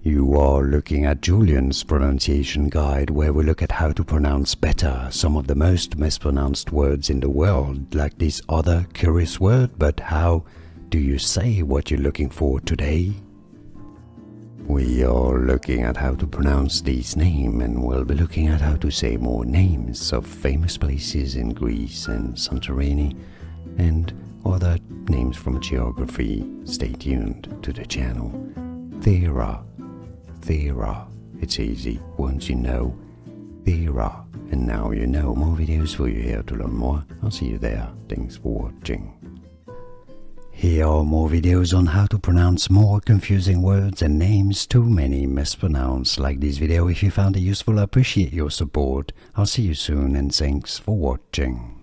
You are looking at Julian's pronunciation guide, where we look at how to pronounce better some of the most mispronounced words in the world, like this other curious word. But how do you say what you're looking for today? We are looking at how to pronounce this name, and we'll be looking at how to say more names of famous places in Greece and Santorini, and other names from geography. Stay tuned to the channel. Thera. Thera. It's easy once you know. Thera. And now you know. More videos for you here to learn more. I'll see you there. Thanks for watching. Here are more videos on how to pronounce more confusing words and names too many mispronounced. Like this video if you found it useful. I appreciate your support. I'll see you soon and thanks for watching.